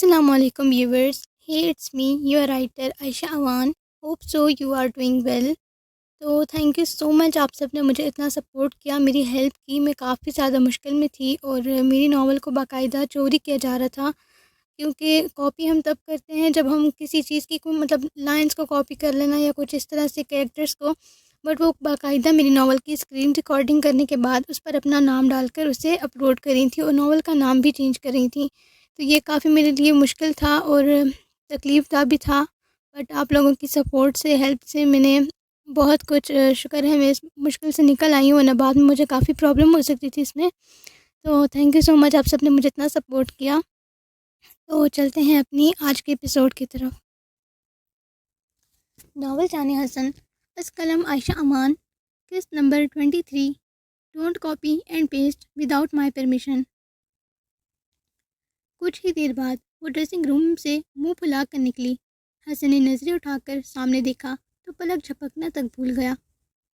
Assalamu alaikum viewers. Hey, it's me, your writer Aisha Awan. Hope so you are doing well. تو thank you so مچ، آپ سب نے مجھے اتنا support کیا، میری ہیلپ کی. میں کافی زیادہ مشکل میں تھی اور میری ناول کو باقاعدہ چوری کیا جا رہا تھا، کیونکہ کاپی ہم تب کرتے ہیں جب ہم کسی چیز کی کوئی مطلب لائنس کو کاپی کر لینا یا کچھ اس طرح سے کریکٹرس کو. بٹ وہ باقاعدہ میری ناول کی اسکرین ریکارڈنگ کرنے کے بعد اس پر اپنا نام ڈال کر اسے اپلوڈ کر رہی تھی اور ناول کا نام بھی چینج کر رہی تھیں. تو یہ کافی میرے لیے مشکل تھا اور تکلیف دہ بھی تھا. بٹ آپ لوگوں کی سپورٹ سے، ہیلپ سے میں نے بہت کچھ، شکر ہے میں اس مشکل سے نکل آئی ہوں، ورنہ بعد میں مجھے کافی پرابلم ہو سکتی تھی اس میں. تو تھینک یو سو مچ، آپ سب نے مجھے اتنا سپورٹ کیا. تو چلتے ہیں اپنی آج کے ایپیسوڈ کی طرف. ناول جان حسن، از قلم عائشہ امان، قسط number 23. Don't copy and paste without my permission. کچھ ہی دیر بعد وہ ڈریسنگ روم سے منہ پھلا کر نکلی. حسن نے نظریں اٹھا کر سامنے دیکھا تو پلک جھپکنا تک بھول گیا.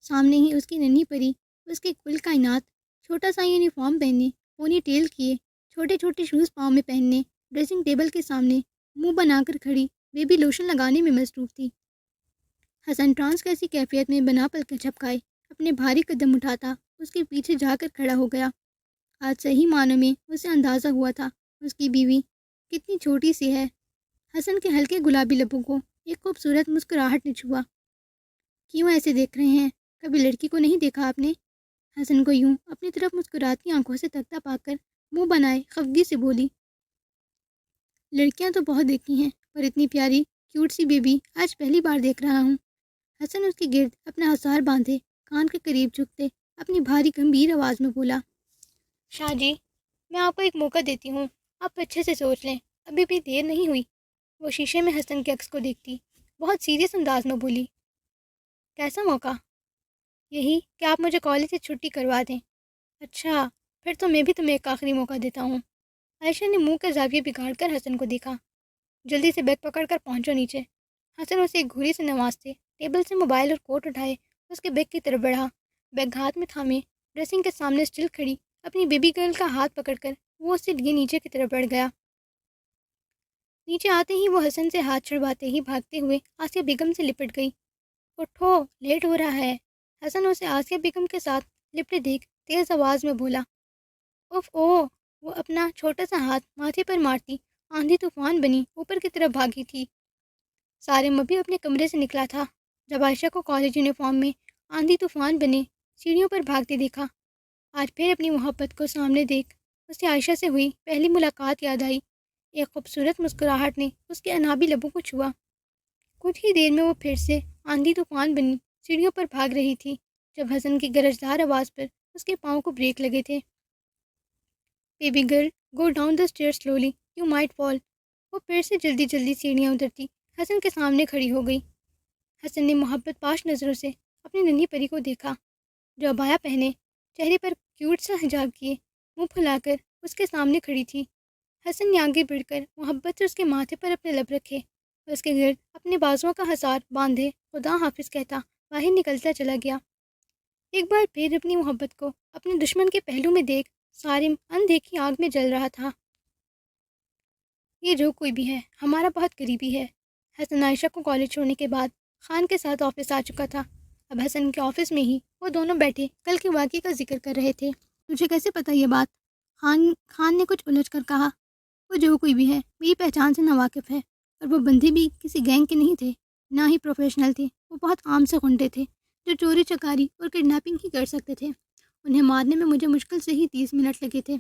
سامنے ہی اس کی ننھی پری، اس کے کل کائنات، چھوٹا سا یونیفارم پہنے، پونی ٹیل کیے، چھوٹے چھوٹے شوز پاؤں میں پہننے، ڈریسنگ ٹیبل کے سامنے منہ بنا کر کھڑی بیبی لوشن لگانے میں مصروف تھی. حسن ٹرانس کیسی کیفیت میں بنا پلکیں جھپکائے اپنے بھاری قدم اٹھاتا اس کے پیچھے جا کر کھڑا ہو گیا. آج صحیح معنوں میں اسے اندازہ ہوا تھا اس کی بیوی کتنی چھوٹی سی ہے. حسن کے ہلکے گلابی لبوں کو ایک خوبصورت مسکراہٹ نے چھوا. کیوں ایسے دیکھ رہے ہیں؟ کبھی لڑکی کو نہیں دیکھا آپ نے؟ حسن کو یوں اپنی طرف مسکراتی آنکھوں سے تکتا پا کر منہ بنائے خفگی سے بولی. لڑکیاں تو بہت دیکھی ہیں، پر اتنی پیاری کیوٹ سی بیبی آج پہلی بار دیکھ رہا ہوں. حسن اس کی گرد اپنا ہثار باندھے کان کے قریب جھکتے اپنی بھاری گمبھیر آواز میں بولا. شاہ جی، میں آپ کو ایک موقع دیتی ہوں، آپ اچھے سے سوچ لیں، ابھی بھی دیر نہیں ہوئی. وہ شیشے میں حسن کے عکس کو دیکھتی بہت سیریس انداز میں بولی. کیسا موقع؟ یہی کہ آپ مجھے کالج سے چھٹی کروا دیں. اچھا، پھر تو میں بھی تمہیں ایک آخری موقع دیتا ہوں. عائشہ نے منہ کا زاویہ بگاڑ کر حسن کو دیکھا. جلدی سے بیگ پکڑ کر پہنچو نیچے. حسن اسے ایک گھوری سے نوازتے ٹیبل سے موبائل اور کوٹ اٹھائے اس کے بیگ کی طرف بڑھا. بیگ ہاتھ میں تھامے ڈریسنگ کے سامنے اسٹل کھڑی اپنی بیبی گرل کا ہاتھ پکڑ کر وہ اس سے لیے نیچے کی طرف بڑھ گیا. نیچے آتے ہی وہ حسن سے ہاتھ چھڑواتے ہی بھاگتے ہوئے آسیہ بیگم سے لپٹ گئی. اٹھو، لیٹ ہو رہا ہے. حسن اسے آسیہ بیگم کے ساتھ لپٹے دیکھ تیز آواز میں بولا. اف او. وہ اپنا چھوٹا سا ہاتھ ماتھے پر مارتی آندھی طوفان بنی اوپر کی طرف بھاگی تھی. سارے بھی اپنے کمرے سے نکلا تھا جب عائشہ کو کالج یونیفارم میں آندھی طوفان بنے سیڑھیوں پر بھاگتے دیکھا. آج پھر اپنی محبت کو سامنے دیکھ اسے عائشہ سے ہوئی پہلی ملاقات یاد آئی. ایک خوبصورت مسکراہٹ نے اس کے انابی لبوں کو چھوا. کچھ ہی دیر میں وہ پھر سے آندھی طوفان بنی سیڑھیوں پر بھاگ رہی تھی جب حسن کی گرجدار آواز پر اس کے پاؤں کو بریک لگے تھے. Baby girl, go down the stair slowly, you might fall. وہ پھر سے جلدی جلدی سیڑھیاں اترتی حسن کے سامنے کھڑی ہو گئی. حسن نے محبت پاش نظروں سے اپنی ننھی پری کو دیکھا جو عبایا پہنے، چہرے پر کیوٹ سا حجاب کیے، منہ پھلا کر اس کے سامنے کھڑی تھی. حسن نے آگے بڑھ کر محبت سے اس کے ماتھے پر اپنے لب رکھے اور اس کے گرد اپنے بازوؤں کا حصار باندھے خدا حافظ کہتا باہر نکلتا چلا گیا. ایک بار پھر اپنی محبت کو اپنے دشمن کے پہلو میں دیکھ سارم اندیکھی آگ میں جل رہا تھا. یہ جو کوئی بھی ہے ہمارا بہت قریبی ہے. حسن عائشہ کو کالج چھوڑنے کے بعد خان کے ساتھ آفس آ چکا تھا. اب حسن کے آفس میں ہی وہ دونوں بیٹھے کل کے واقعے کا ذکر کر رہے تھے. تجھے کیسے پتہ یہ بات؟ خان نے کچھ الجھ کر کہا. وہ جو کوئی بھی ہے میری پہچان سے ناواقف ہے، اور وہ بندے بھی کسی گینگ کے نہیں تھے، نہ ہی پروفیشنل تھے. وہ بہت عام سے غنڈے تھے جو چوری چکاری اور کڈنیپنگ ہی کر سکتے تھے. انہیں مارنے میں مجھے مشکل سے ہی 30 منٹ لگے تھے.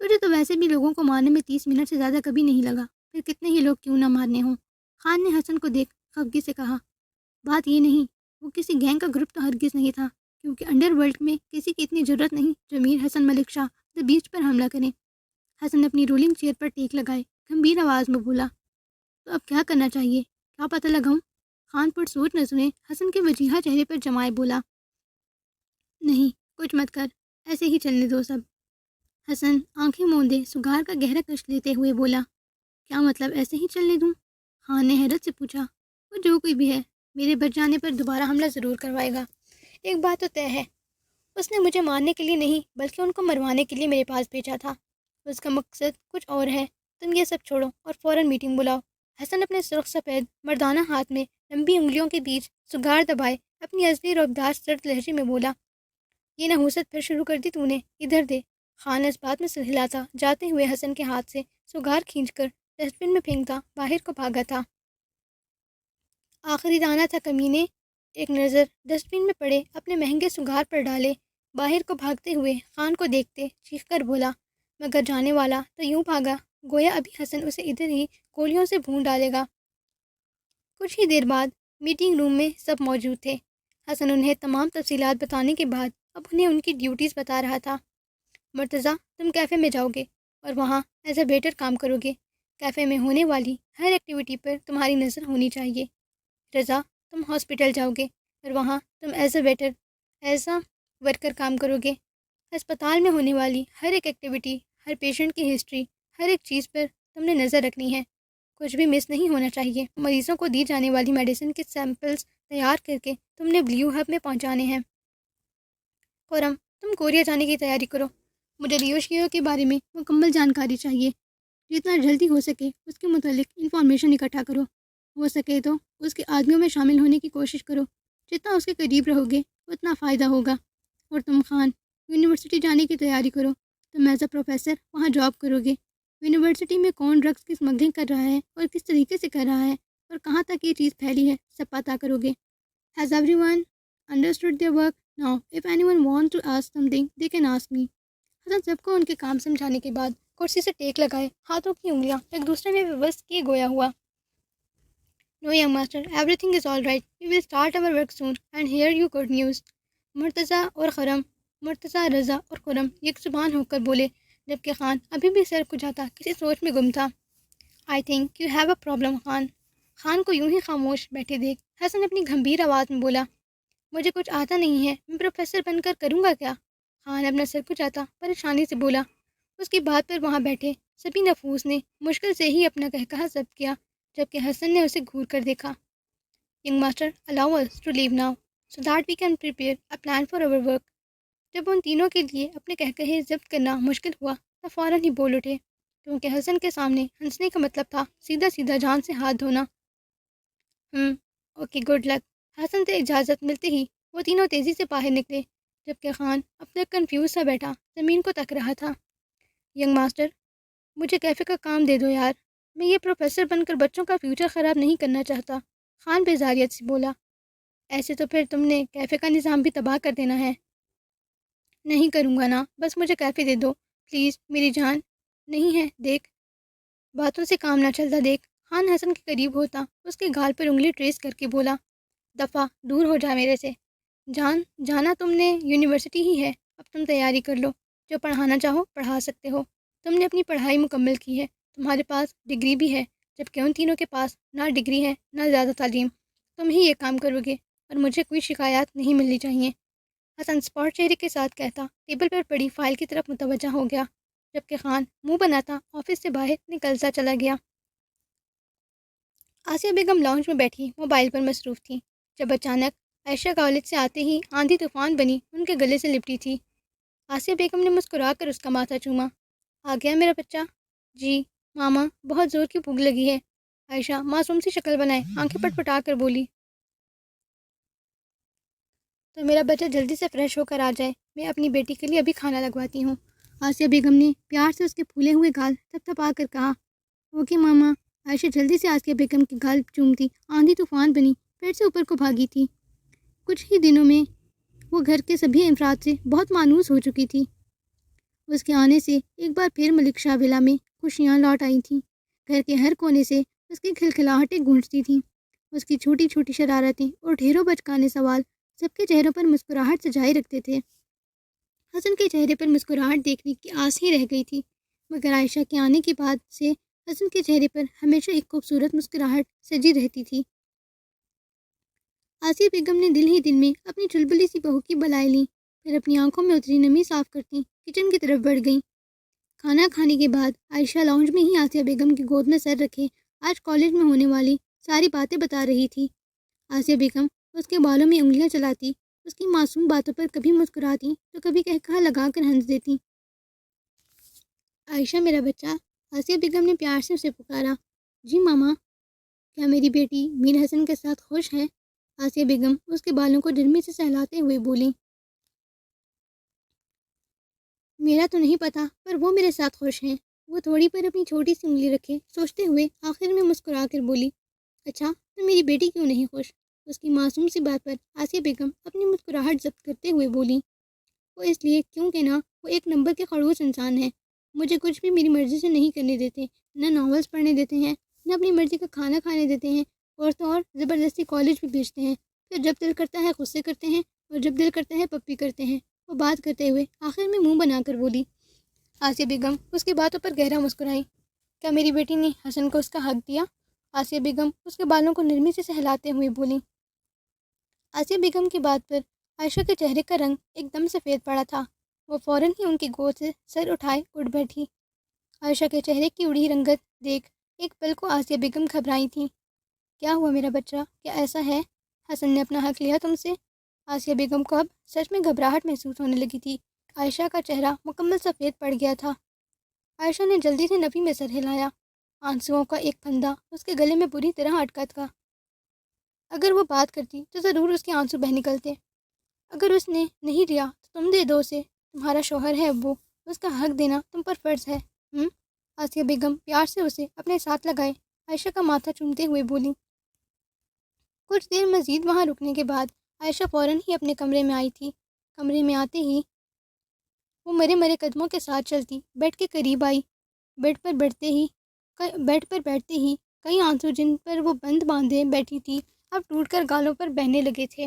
تجھے تو ویسے بھی لوگوں کو مارنے میں 30 منٹ سے زیادہ کبھی نہیں لگا، پھر کتنے ہی لوگ کیوں نہ مارنے ہوں. خان نے حسن کو دیکھ خفگی سے کہا. بات یہ نہیں، وہ کسی گینگ کا گروپ تو ہرگز نہیں تھا، کیونکہ انڈر ورلڈ میں کسی کی اتنی ضرورت نہیں جو میر حسن ملک شاہ دی بیچ پر حملہ کریں. حسن نے اپنی رولنگ چیئر پر ٹیک لگائے گمبھیر آواز میں بولا. تو اب کیا کرنا چاہیے؟ کیا پتہ لگاؤں؟ خان پر سوچ نظریں حسن کے وجیحہ چہرے پر جمائے بولا. نہیں، کچھ مت کر، ایسے ہی چلنے دو سب. حسن آنکھیں موندے سگار کا گہرا کش لیتے ہوئے بولا. کیا مطلب ایسے ہی چلنے دوں؟ خان نے حیرت سے پوچھا. وہ جو کوئی بھی ہے میرے بچ جانے پر دوبارہ حملہ ضرور کروائے گا. ایک بات تو طے ہے، اس نے مجھے مارنے کے لیے نہیں بلکہ ان کو مروانے کے لیے میرے پاس بھیجا تھا. اس کا مقصد کچھ اور ہے، تم یہ سب چھوڑو اور فوراً میٹنگ بلاؤ۔ حسن اپنے سرخ سفید مردانہ ہاتھ میں لمبی انگلیوں کے بیچ سگار دبائے اپنی اصلی روبدار سرد لہجے میں بولا، یہ نحوست پھر شروع کر دی تو نے، ادھر دے۔ خان اس بات میں سلسلاتا جاتے ہوئے حسن کے ہاتھ سے سگار کھینچ کر ڈسٹ بن میں پھینکتا باہر کو بھاگا تھا۔ آخری دانہ تھا کمینے، ایک نظر ڈسٹ بن میں پڑے اپنے مہنگے سگار پر ڈالے باہر کو بھاگتے ہوئے خان کو دیکھتے چیخ کر بولا، مگر جانے والا تو یوں بھاگا گویا ابھی حسن اسے ادھر ہی گولیوں سے بھون ڈالے گا۔ کچھ ہی دیر بعد میٹنگ روم میں سب موجود تھے۔ حسن انہیں تمام تفصیلات بتانے کے بعد اب انہیں ان کی ڈیوٹیز بتا رہا تھا۔ مرتضیٰ، تم کیفے میں جاؤ گے اور وہاں ایز اے ویٹر کام کرو گے۔ کیفے میں ہونے والی ہر ایکٹیویٹی پر تمہاری نظر ہونی چاہیے۔ رضا، تم ہاسپٹل جاؤ گے اور وہاں تم as a waiter, as a worker کام کرو گے۔ ہسپتال میں ہونے والی ہر ایک ایکٹیویٹی، ہر پیشنٹ کی ہسٹری، ہر ایک چیز پر تم نے نظر رکھنی ہے، کچھ بھی مس نہیں ہونا چاہیے۔ مریضوں کو دی جانے والی میڈیسن کے سیمپلز تیار کر کے تم نے بلیو ہب میں پہنچانے ہیں۔ خرم، تم کوریا جانے کی تیاری کرو۔ مجھے لیو شیو کے بارے میں مکمل جانکاری چاہیے۔ جتنا جلدی ہو سکے اس کے متعلق انفارمیشن اکٹھا کرو۔ ہو سکے تو اس کے آدمیوں میں شامل ہونے کی کوشش کرو۔ جتنا اس کے قریب رہو گے اتنا فائدہ ہوگا۔ اور تم خان، یونیورسٹی جانے کی تیاری کرو۔ تم ایز اے پروفیسر وہاں جاب کرو گے۔ یونیورسٹی میں کون ڈرگس کی اسمگلنگ کر رہا ہے اور کس طریقے سے کر رہا ہے اور کہاں تک یہ چیز پھیلی ہے، سب پتہ کرو گے۔ Has everyone understood their work? Now if anyone want to ask something they can ask me. Hasan سب کو ان کے کام سمجھانے کے بعد کرسی سے ٹیک لگائے ہاتھوں کی انگلیاں ایک دوسرے میں ویوست کیے گویا ہوا۔ No young master, everything is all right, we will start over work soon and here you good news. Murtaza, Raza اور خرم یک زبان ہو کر بولے، جبکہ خان ابھی بھی سر کھجاتا کسی سوچ میں گم تھا۔ I think you have a problem Khan. Khan کو یوں ہی خاموش بیٹھے دیکھ حسن اپنی گھمبیر آواز میں بولا، مجھے کچھ آتا نہیں ہے، میں پروفیسر بن کر کروں گا کیا؟ خان اپنا سر کھجاتا پریشانی سے بولا۔ اس کی بات پر وہاں بیٹھے سبھی نفوس نے مشکل سے ہی اپنا کہا ضبط کیا، جبکہ حسن نے اسے گھور کر دیکھا۔ Young master, allow us to leave now so that we can prepare a plan for our work۔ جب ان تینوں کے لیے اپنے کہے ضبط کرنا مشکل ہوا تو فوراً ہی بول اٹھے، کیونکہ حسن کے سامنے ہنسنے کا مطلب تھا سیدھا سیدھا جان سے ہاتھ دھونا۔ Okay, good luck. حسن سے اجازت ملتے ہی وہ تینوں تیزی سے باہر نکلے، جبکہ خان اب تک کنفیوز سا بیٹھا زمین کو تک رہا تھا۔ ینگ ماسٹر، مجھے کیفے کا کام دے دو یار، میں یہ پروفیسر بن کر بچوں کا فیوچر خراب نہیں کرنا چاہتا۔ خان بیزاریت سے بولا، ایسے تو پھر تم نے کیفے کا نظام بھی تباہ کر دینا ہے۔ نہیں کروں گا نا، بس مجھے کیفے دے دو پلیز میری جان۔ نہیں ہے، دیکھ باتوں سے کام نہ چلتا، دیکھ۔ خان حسن کے قریب ہوتا اس کے گال پر انگلی ٹریس کر کے بولا، دفعہ دور ہو جا میرے سے۔ جانا تم نے یونیورسٹی ہی ہے، اب تم تیاری کر لو، جو پڑھانا چاہو پڑھا سکتے ہو۔ تم نے اپنی پڑھائی مکمل کی ہے، تمہارے پاس ڈگری بھی ہے، جبکہ ان تینوں کے پاس نہ ڈگری ہے نہ زیادہ تعلیم۔ تم ہی یہ کام کرو گے اور مجھے کوئی شکایات نہیں ملنی چاہیے۔ حسن اسپاٹ چہرے کے ساتھ کہتا ٹیبل پر پڑی فائل کی طرف متوجہ ہو گیا، جبکہ خان منہ بناتا آفس سے باہر نکلتا چلا گیا۔ آسیہ بیگم لاؤنج میں بیٹھی موبائل پر مصروف تھی، جب اچانک عائشہ کالج سے آتے ہی آندھی طوفان بنی ان کے گلے سے لپٹی تھی۔ آسیہ بیگم نے مسکرا کر اس کا ماتھا چوما۔ آ گیا میرا بچہ؟ جی ماما، بہت زور کی بھوک لگی ہے۔ عائشہ معصوم سی شکل بنائے آنکھیں پٹپٹا کر بولی، تو میرا بچہ جلدی سے فریش ہو کر آ جائے، میں اپنی بیٹی کے لیے ابھی کھانا لگواتی ہوں۔ آسیہ بیگم نے پیار سے اس کے پھولے ہوئے گال تھپ تھپا کر کہا، اوکے ماما۔ عائشہ جلدی سے آسیہ بیگم کی گال چومتی آندھی طوفان بنی پھر سے اوپر کو بھاگی تھی۔ کچھ ہی دنوں میں وہ گھر کے سبھی افراد سے بہت مانوس ہو چکی تھی۔ اس کے آنے سے ایک بار پھر ملک شاہ ولا میں خوشیاں لوٹ آئی تھیں۔ گھر کے ہر کونے سے اس کی کھلکھلاہٹیں گونجتی تھیں۔ اس کی چھوٹی چھوٹی شرارتیں اور ڈھیروں بچکانے سوال سب کے چہروں پر مسکراہٹ سجائے رکھتے تھے۔ حسن کے چہرے پر مسکراہٹ دیکھنے کی آس ہی رہ گئی تھی، مگر عائشہ کے آنے کے بعد سے حسن کے چہرے پر ہمیشہ ایک خوبصورت مسکراہٹ سجی رہتی تھی۔ آسیہ بیگم نے دل ہی دل میں اپنی چلبلی سی بہو کی بلائیں لیں، پھر اپنی آنکھوں میں اتری نمی صاف کرتی کچن کی طرف بڑھ گئیں۔ کھانا کھانے کے بعد عائشہ لاؤنج میں ہی آسیہ بیگم کی گود میں سر رکھے آج کالج میں ہونے والی ساری باتیں بتا رہی تھی۔ آسیہ بیگم اس کے بالوں میں انگلیاں چلاتی، اس کی معصوم باتوں پر کبھی مسکراتی تو کبھی کہا لگا کر ہنس دیتی۔ عائشہ میرا بچہ، آسیہ بیگم نے پیار سے اسے پکارا۔ جی ماما، کیا میری بیٹی میر حسن کے ساتھ خوش ہے؟ آسیہ بیگم اس کے بالوں کو نرمی سے سہلاتے ہوئے بولی۔ میرا تو نہیں پتا، پر وہ میرے ساتھ خوش ہیں۔ وہ تھوڑی پر اپنی چھوٹی سی انگلی رکھے سوچتے ہوئے آخر میں مسکرا کر بولی۔ اچھا، تو میری بیٹی کیوں نہیں خوش؟ اس کی معصوم سی بات پر آسیہ بیگم اپنی مسکراہٹ ضبط کرتے ہوئے بولی۔ وہ اس لیے کیونکہ نا وہ ایک نمبر کے خڑوس انسان ہے۔ مجھے کچھ بھی میری مرضی سے نہیں کرنے دیتے، نہ ناولس پڑھنے دیتے ہیں، نہ اپنی مرضی کا کھانا کھانے دیتے ہیں، اور تو اور زبردستی کالج بھی بھیجتے ہیں۔ پھر جب دل کرتا ہے غصے کرتے ہیں، اور جب دل کرتا ہے پپی کرتے ہیں۔ وہ بات کرتے ہوئے آخر میں منہ بنا کر بولی۔ آسیہ بیگم اس کی باتوں پر گہرا مسکرائی۔ کیا میری بیٹی نے حسن کو اس کا حق دیا؟ آسیہ بیگم اس کے بالوں کو نرمی سے سہلاتے ہوئے بولی۔ آسیہ بیگم کی بات پر عائشہ کے چہرے کا رنگ ایک دم سفید پڑا تھا۔ وہ فوراً ہی ان کی گود سے سر اٹھائے اٹھ بیٹھی۔ عائشہ کے چہرے کی اڑی رنگت دیکھ ایک پل کو آسیہ بیگم گھبرائی تھیں۔ کیا ہوا میرا بچہ؟ کیا ایسا ہے؟ حسن نے اپنا حق لیا تم سے؟ آسیہ بیگم کو اب سچ میں گھبراہٹ محسوس ہونے لگی تھی۔ عائشہ کا چہرہ مکمل سفید پڑ گیا تھا۔ عائشہ نے جلدی سے نفی میں سر ہلایا۔ آنسوؤں کا ایک پھندا اس کے گلے میں بری طرح اٹکا تھا۔ اگر وہ بات کرتی تو ضرور اس کے آنسو بہہ نکلتے۔ اگر اس نے نہیں دیا تو تم دے دو اسے، تمہارا شوہر ہے ابو، اس کا حق دینا تم پر فرض ہے۔ آسیہ بیگم پیار سے اسے اپنے ساتھ لگائے عائشہ کا ماتھا چومتے ہوئے بولی۔ کچھ دیر مزید وہاں رکنے کے بعد عائشہ فوراً ہی اپنے کمرے میں آئی تھی۔ کمرے میں آتے ہی وہ مرے مرے قدموں کے ساتھ چلتی بیڈ کے قریب آئی۔ بیڈ پر بیٹھتے ہی کئی آنسو جن پر وہ بند باندھے بیٹھی تھی اب ٹوٹ کر گالوں پر بہنے لگے تھے۔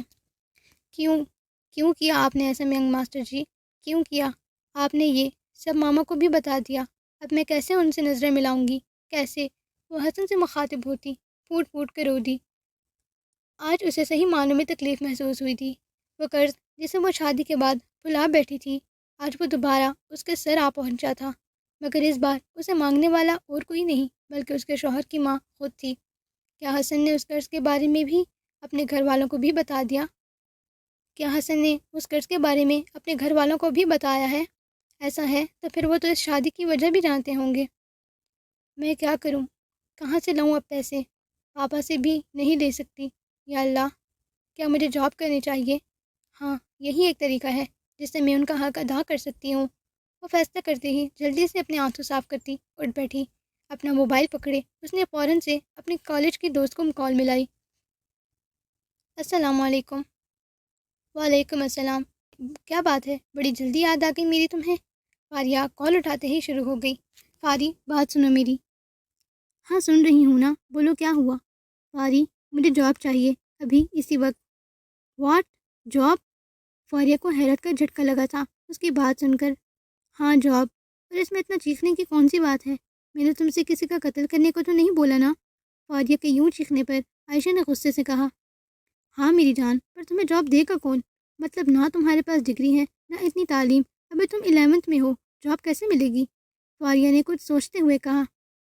کیوں کیا آپ نے ایسا ینگ ماسٹر جی؟ کیوں کیا؟ آپ نے یہ سب ماما کو بھی بتا دیا۔ اب میں کیسے ان سے نظریں ملاؤں گی؟ کیسے؟ وہ حسن سے مخاطب ہوتی، پھوٹ پھوٹ کر رو دی۔ آج اسے صحیح معنوں میں تکلیف محسوس ہوئی تھی۔ وہ قرض جسے وہ شادی کے بعد بھلا بیٹھی تھی، آج وہ دوبارہ اس کے سر آ پہنچا تھا، مگر اس بار اسے مانگنے والا اور کوئی نہیں بلکہ اس کے شوہر کی ماں خود تھی۔ کیا حسن نے اس قرض کے بارے میں بھی اپنے گھر والوں کو بھی بتا دیا؟ کیا حسن نے اس قرض کے بارے میں اپنے گھر والوں کو بھی بتایا ہے؟ ایسا ہے تو پھر وہ تو اس شادی کی وجہ بھی جانتے ہوں گے۔ میں کیا کروں؟ کہاں سے لاؤں اب پیسے؟ پاپا سے بھی نہیں لے سکتی۔ یا اللہ، کیا مجھے جاب کرنی چاہیے؟ ہاں، یہی ایک طریقہ ہے جس سے میں ان کا حق ادا کر سکتی ہوں۔ وہ فیصلہ کرتے ہی جلدی سے اپنے آنسو صاف کرتی اٹھ بیٹھی۔ اپنا موبائل پکڑے اس نے فوراً سے اپنے کالج کی دوست کو کال ملائی۔ السلام علیکم۔ وعلیکم السلام۔ کیا بات ہے، بڑی جلدی یاد آ گئی میری تمہیں؟ فاریہ کال اٹھاتے ہی شروع ہو گئی۔ فاری، بات سنو میری۔ ہاں سن رہی ہوں نا، بولو کیا ہوا؟ فاری، مجھے جاب چاہیے، ابھی اسی وقت۔ واٹ؟ جاب؟ فاریہ کو حیرت کا جھٹکا لگا تھا اس کی بات سن کر۔ ہاں جاب، پر اس میں اتنا چیخنے کی کون سی بات ہے؟ میں نے تم سے کسی کا قتل کرنے کو تو نہیں بولا نا؟ فاریہ کے یوں چیخنے پر عائشہ نے غصے سے کہا۔ ہاں میری جان، پر تمہیں جاب دے گا کون؟ مطلب نہ تمہارے پاس ڈگری ہے نہ اتنی تعلیم، ابھی تم 11ویں میں ہو، جاب کیسے ملے گی؟ فاریہ نے کچھ سوچتے ہوئے کہا۔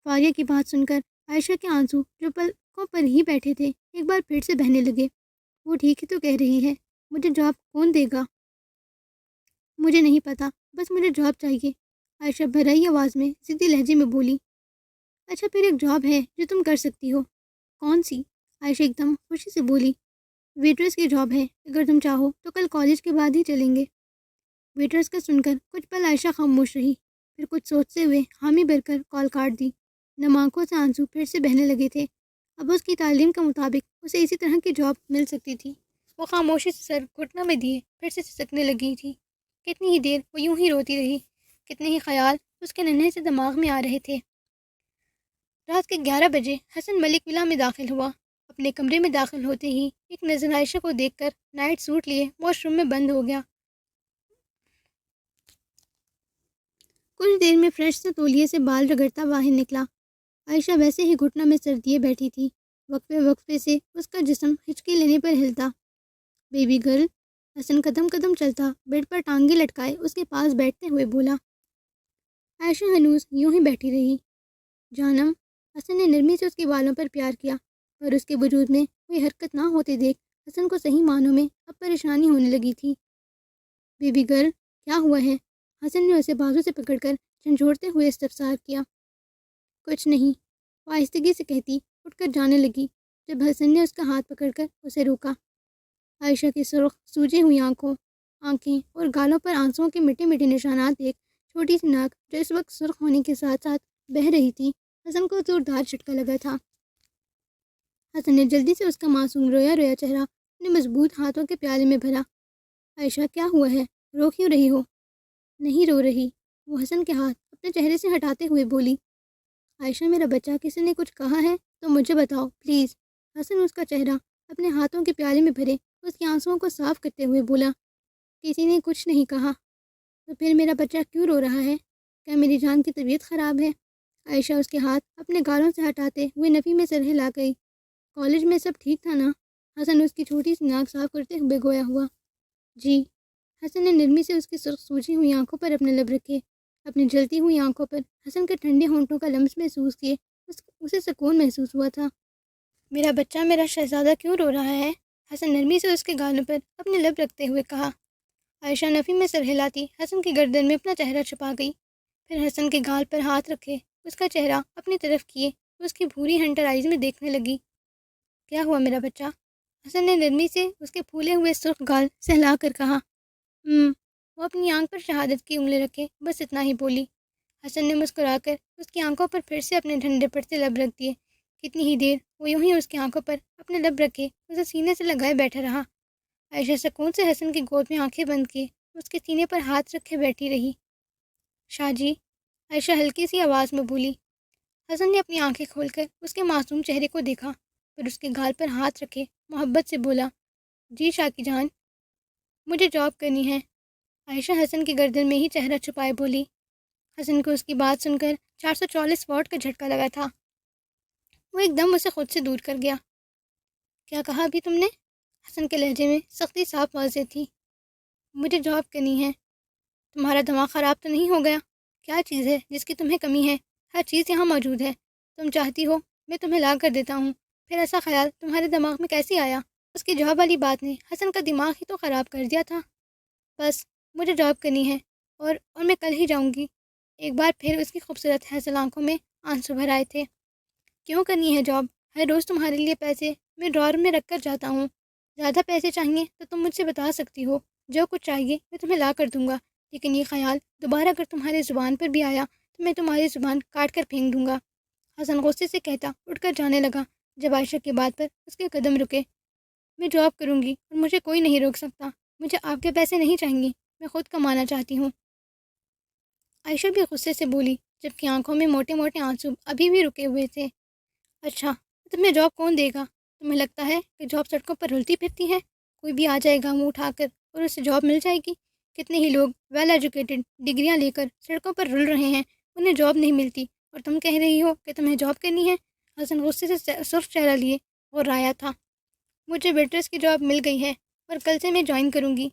فاریہ کی بات سن کر عائشہ کے آنسو جو پلکوں پر ہی بیٹھے تھے ایک بار پھر سے بہنے لگے۔ وہ ٹھیک ہی تو کہہ رہی ہے، مجھے جاب کون دے گا؟ مجھے نہیں پتا، بس مجھے جاب چاہیے، عائشہ بھرائی آواز میں ضدی لہجے میں بولی۔ اچھا پھر ایک جاب ہے جو تم کر سکتی ہو۔ کون سی؟ عائشہ ایک دم خوشی سے بولی۔ ویٹرس کی جاب ہے، اگر تم چاہو تو کل کالج کے بعد ہی چلیں گے۔ ویٹرس کا سن کر کچھ پل عائشہ خاموش رہی، پھر کچھ سوچتے ہوئے حامی بھر کر کال کاٹ دی۔ نمانکوں سے آنسو پھر سے بہنے لگے تھے۔ اب اس کی تعلیم کے مطابق اسے اسی طرح کی جاب مل سکتی تھی۔ وہ خاموشی سے سر گھٹنوں میں دیے پھر سے سسکنے لگی تھی۔ کتنی ہی دیر وہ یوں ہی روتی رہی، کتنے ہی خیال اس کے ننھے سے دماغ میں آ رہے تھے۔ رات کے 11 بجے حسن ملک ولا میں داخل ہوا۔ اپنے کمرے میں داخل ہوتے ہی ایک نظر عائشہ کو دیکھ کر نائٹ سوٹ لیے واش روم میں بند ہو گیا۔ کچھ دیر میں فرش سے تولیے سے بال رگڑتا باہر نکلا۔ عائشہ ویسے ہی گھٹنوں میں سر دیے بیٹھی تھی، وقفے وقفے سے اس کا جسم ہچکی لینے پر ہلتا۔ بیبی گرل، حسن قدم قدم چلتا بیڈ پر ٹانگیں لٹکائے اس کے پاس بیٹھتے ہوئے بولا۔ عائشہ ہنوز یوں ہی بیٹھی رہی۔ جانم، حسن نے نرمی سے اس کے بالوں پر پیار کیا، پر اس کے وجود میں کوئی حرکت نہ ہوتے دیکھ حسن کو صحیح معنوں میں اب پریشانی ہونے لگی تھی۔ بیبی گرل، کیا ہوا ہے؟ حسن نے اسے بازو سے پکڑ کر جھنجھوڑتے ہوئے استفسار کیا۔ کچھ نہیں، وہ آہستگی سے کہتی اٹھ کر جانے لگی جب حسن نے اس کا ہاتھ پکڑ کر اسے روکا۔ عائشہ کی سرخ سوجی ہوئی آنکھیں اور گالوں پر آنسوؤں کے میٹھے میٹھے نشانات دیکھ چھوٹی سی ناک جو اس وقت سرخ ہونے کے ساتھ ساتھ بہہ رہی تھی، حسن کو زوردار جھٹکا لگا تھا۔ حسن نے جلدی سے اس کا معصوم رویا رویا چہرہ اپنے مضبوط ہاتھوں کے پیالے میں بھرا۔ عائشہ کیا ہوا ہے؟ رو کیوں رہی ہو؟ نہیں رو رہی، وہ حسن کے ہاتھ اپنے چہرے سے ہٹاتے ہوئے بولی۔ عائشہ میرا بچہ، کسی نے کچھ کہا ہے تو مجھے بتاؤ پلیز۔ حسن اس کا چہرہ اپنے ہاتھوں کے پیالے میں بھرے اس کے آنسوؤں کو صاف کرتے ہوئے بولا، کسی نے کچھ نہیں کہا۔ تو پھر میرا بچہ کیوں رو رہا ہے؟ کیا میری جان کی طبیعت خراب ہے؟ عائشہ اس کے ہاتھ اپنے گالوں سے ہٹاتے ہوئے نفی میں سر ہلا گئی۔ کالج میں سب ٹھیک تھا نا؟ حسن اس کی چھوٹی سی ناک صاف کرتے ہوئے گویا ہوا۔ جی۔ حسن نے نرمی سے اس کی سرخ سوجی ہوئی آنکھوں پر اپنے لب رکھے، اپنی جلتی ہوئی آنکھوں پر حسن کے ٹھنڈے ہونٹوں کا لمس محسوس کیے اسے سکون محسوس ہوا تھا۔ میرا بچہ، میرا شہزادہ کیوں رو رہا ہے؟ حسن نرمی سے اس کے گالوں پر اپنے لب رکھتے ہوئے کہا۔ عائشہ نفی میں سر ہلاتی حسن کی گردن میں اپنا چہرہ چھپا گئی، پھر حسن کے گال پر ہاتھ رکھے اس کا چہرہ اپنی طرف کیے اس کی بھوری ہنٹر آئیز میں دیکھنے لگی۔ کیا ہوا میرا بچہ؟ حسن نے نرمی سے اس کے پھولے ہوئے سرخ گال سہلا کر کہا۔ وہ اپنی آنکھ پر شہادت کی انگلی رکھے بس اتنا ہی بولی۔ حسن نے مسکرا کر اس کی آنکھوں پر پھر سے اپنے ٹھنڈے پڑتے لب رکھ دیے۔ کتنی ہی دیر وہ یوں ہی اس کی آنکھوں پر اپنے لب رکھے اسے سینے سے لگائے بیٹھا رہا۔ عائشہ سکون سے حسن کی گود میں آنکھیں بند کیے اس کے سینے پر ہاتھ رکھے بیٹھی رہی۔ شاہ جی، عائشہ ہلکی سی آواز میں بولی۔ حسن نے اپنی آنکھیں کھول کر اس کے معصوم چہرے کو دیکھا، پھر اس کے گال پر ہاتھ رکھے محبت سے بولا، جی شاہ کی جان، مجھے جاب کرنی ہے۔ عائشہ حسن کی گردن میں ہی چہرہ چھپائے بولی۔ حسن کو اس کی بات سن کر 440 واٹ کا جھٹکا لگا تھا۔ وہ ایک دم اسے خود سے دور کر گیا۔ کیا کہا ابھی تم نے؟ حسن کے لہجے میں سختی صاف واضح تھی۔ مجھے جاب کرنی ہے۔ تمہارا دماغ خراب تو نہیں ہو گیا؟ کیا چیز ہے جس کی تمہیں کمی ہے؟ ہر چیز یہاں موجود ہے، تم چاہتی ہو میں تمہیں لا کر دیتا ہوں۔ پھر ایسا خیال تمہارے دماغ میں کیسے آیا؟ اس کی جاب والی بات نے حسن کا دماغ ہی تو خراب کر دیا تھا۔ بس مجھے جاب کرنی ہے اور میں کل ہی جاؤں گی۔ ایک بار پھر اس کی خوبصورت حسن آنکھوں میں آنسو بھر آئے تھے۔ کیوں کرنی ہے جاب؟ ہر روز تمہارے لیے پیسے میں ڈرار میں رکھ کر جاتا ہوں۔ زیادہ پیسے چاہیے تو تم مجھ سے بتا سکتی ہو، جو کچھ چاہیے میں تمہیں لا کر دوں گا، لیکن یہ خیال دوبارہ اگر تمہاری زبان پر بھی آیا تو میں تمہاری زبان کاٹ کر پھینک دوں گا۔ حسن غصے سے کہتا اٹھ کر جانے لگا جب عائشہ کی بات پر اس کے قدم رکے۔ میں جاب کروں گی اور مجھے کوئی نہیں روک سکتا۔ مجھے آپ کے پیسے نہیں چاہیے، میں خود کمانا چاہتی ہوں۔ عائشہ بھی غصے سے بولی جبکہ آنکھوں میں موٹے موٹے آنسو ابھی بھی رکے ہوئے تھے۔ اچھا، تمہیں جاب کون دے گا؟ تمہیں لگتا ہے کہ جاب سڑکوں پر رلتی پھرتی ہے؟ کوئی بھی آ جائے گا منہ اٹھا کر اور اسے جاب مل جائے گی؟ کتنے ہی لوگ ویل ایجوکیٹڈ ڈگریاں لے کر سڑکوں پر رل رہے ہیں، انہیں جاب نہیں ملتی، اور تم کہہ رہی ہو کہ تمہیں جاب کرنی ہے؟ حسن غصے سے سرخ چہرہ لیے اور رایا تھا۔ مجھے ویٹریس کی جاب مل گئی ہے اور کل سے میں جوائن کروں گی۔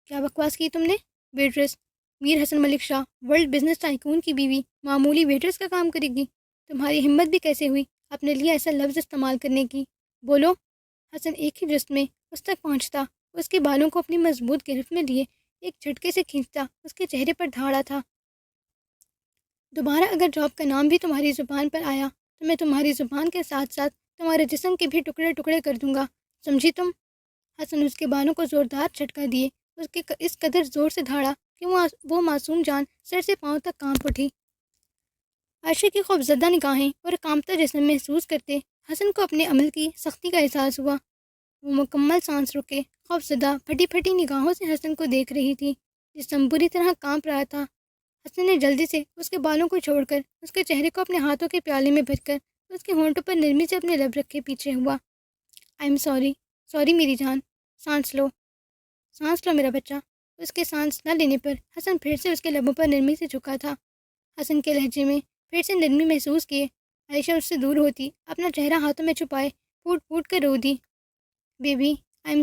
کیا بکواس کی تم نے؟ ویٹریس؟ میر حسن ملک شاہ ورلڈ بزنس ٹائکون کی بیوی معمولی ویٹریس کا کام کرے گی؟ تمہاری ہمت بھی کیسے ہوئی اپنے لیے ایسا لفظ استعمال کرنے کی؟ بولو۔ حسن ایک ہی جست میں اس تک پہنچتا، اس کے بالوں کو اپنی مضبوط گرفت میں لیے ایک جھٹکے سے کھینچتا اس کے چہرے پر دھاڑا تھا۔ دوبارہ اگر جاب کا نام بھی تمہاری زبان پر آیا تو میں تمہاری زبان کے ساتھ ساتھ تمہارے جسم کے بھی ٹکڑے ٹکڑے کر دوں گا، سمجھی تم؟ حسن اس کے بالوں کو زوردار جھٹکا دیے اس کے اس قدر زور سے دھاڑا کہ وہ معصوم جان سر سے پاؤں تک کانپ اٹھی۔ عائشہ کی خوفزدہ نگاہیں اور کانپتا جسم محسوس کرتے حسن کو اپنے عمل کی سختی کا احساس ہوا۔ وہ مکمل سانس روکے خوفزدہ پھٹی پھٹی نگاہوں سے حسن کو دیکھ رہی تھی، جسم بری طرح کانپ رہا تھا۔ حسن نے جلدی سے اس کے بالوں کو چھوڑ کر اس کے چہرے کو اپنے ہاتھوں کے پیالے میں بھر کر اس کے ہونٹوں پر نرمی سے اپنے لب رکھے پیچھے ہوا۔ آئی ایم سوری میری جان، سانس لو میرا بچہ۔ اس کے سانس نہ لینے پر حسن پھر سے اس کے لبوں پر نرمی سے جھکا تھا۔ حسن کے لہجے میں پھر سے نرمی محسوس کیے عائشہ اس سے دور ہوتی اپنا چہرہ ہاتھوں میں چھپائے پھوٹ پھوٹ کر رو دی۔ بیبی، آئی ایم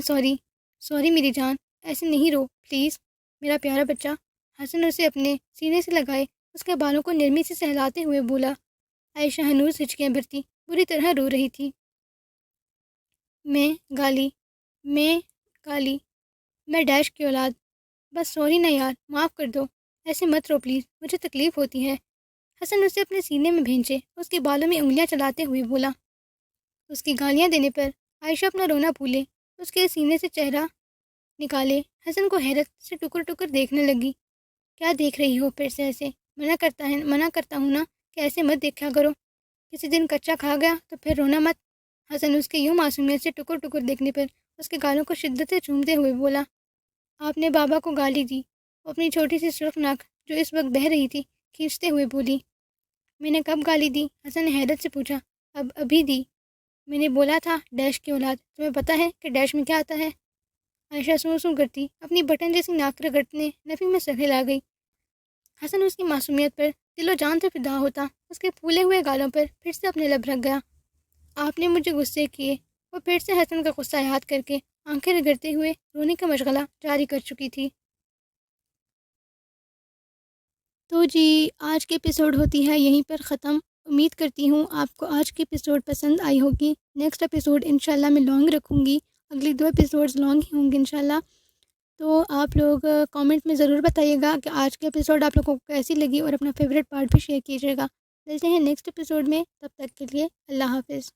سوری میری جان، ایسے نہیں رو پلیز میرا پیارا بچہ۔ حسن اسے اپنے سینے سے لگائے اس کے بالوں کو نرمی سے سہلاتے ہوئے بولا۔ عائشہ ہنوز ہچکیاں بھرتی بری طرح رو رہی تھی۔ میں گالی، میں ڈیش کی اولاد، بس سوری نا یار، معاف کر دو، ایسے مت رو پلیز، مجھے تکلیف ہوتی ہے۔ حسن اسے اپنے سینے میں بھینچے، اس کے بالوں میں انگلیاں چلاتے ہوئے بولا۔ اس کی گالیاں دینے پر عائشہ اپنا رونا بھولے اس کے سینے سے چہرہ نکالے حسن کو حیرت سے ٹکر ٹکر دیکھنے لگی۔ کیا دیکھ رہی ہو پھر سے ایسے؟ منع کرتا ہوں نا کہ ایسے مت دیکھا کرو، کسی دن کچا کھا گیا تو پھر رونا مت۔ حسن اس کے یوں معصومیت سے ٹکر ٹکر دیکھنے پر اس کے گالوں کو شدت سے چومتے ہوئے بولا، آپ نے بابا کو گالی دی؟ وہ اپنی چھوٹی سی سرخ ناک جو اس وقت بہہ رہی تھی کھینچتے ہوئے بولی۔ میں نے کب گالی دی؟ حسن نے حیرت سے پوچھا۔ ابھی دی۔ میں نے بولا تھا ڈیش کی اولاد، تمہیں پتہ ہے کہ ڈیش میں کیا آتا ہے؟ عائشہ سوں سوں کرتی اپنی بٹن جیسی ناک رگڑنے نفی میں سہل آ گئی۔ حسن اس کی معصومیت پر دل و جان سے فدا ہوتا اس کے پھولے ہوئے گالوں پر پھر سے اپنے لب رکھ گیا۔ آپ نے مجھے غصے کیے۔ وہ پھر سے حسن کا غصہ یاد کر کے آنکھیں رگڑتے ہوئے رونے کا مشغلہ جاری کر چکی تھی۔ تو جی آج کی ایپیسوڈ ہوتی ہے یہیں پر ختم۔ امید کرتی ہوں آپ کو آج کی ایپیسوڈ پسند آئی ہوگی۔ نیکسٹ ایپیسوڈ انشاءاللہ میں لانگ رکھوں گی، اگلی 2 ایپیسوڈز لانگ ہی ہوں گے انشاءاللہ۔ تو آپ لوگ کامنٹ میں ضرور بتائیے گا کہ آج کی ایپیسوڈ آپ لوگوں کو کیسی لگی، اور اپنا فیوریٹ پارٹ بھی شیئر کیجیے گا۔ ملتے ہیں نیکسٹ ایپیسوڈ میں، تب تک کے لیے اللہ حافظ۔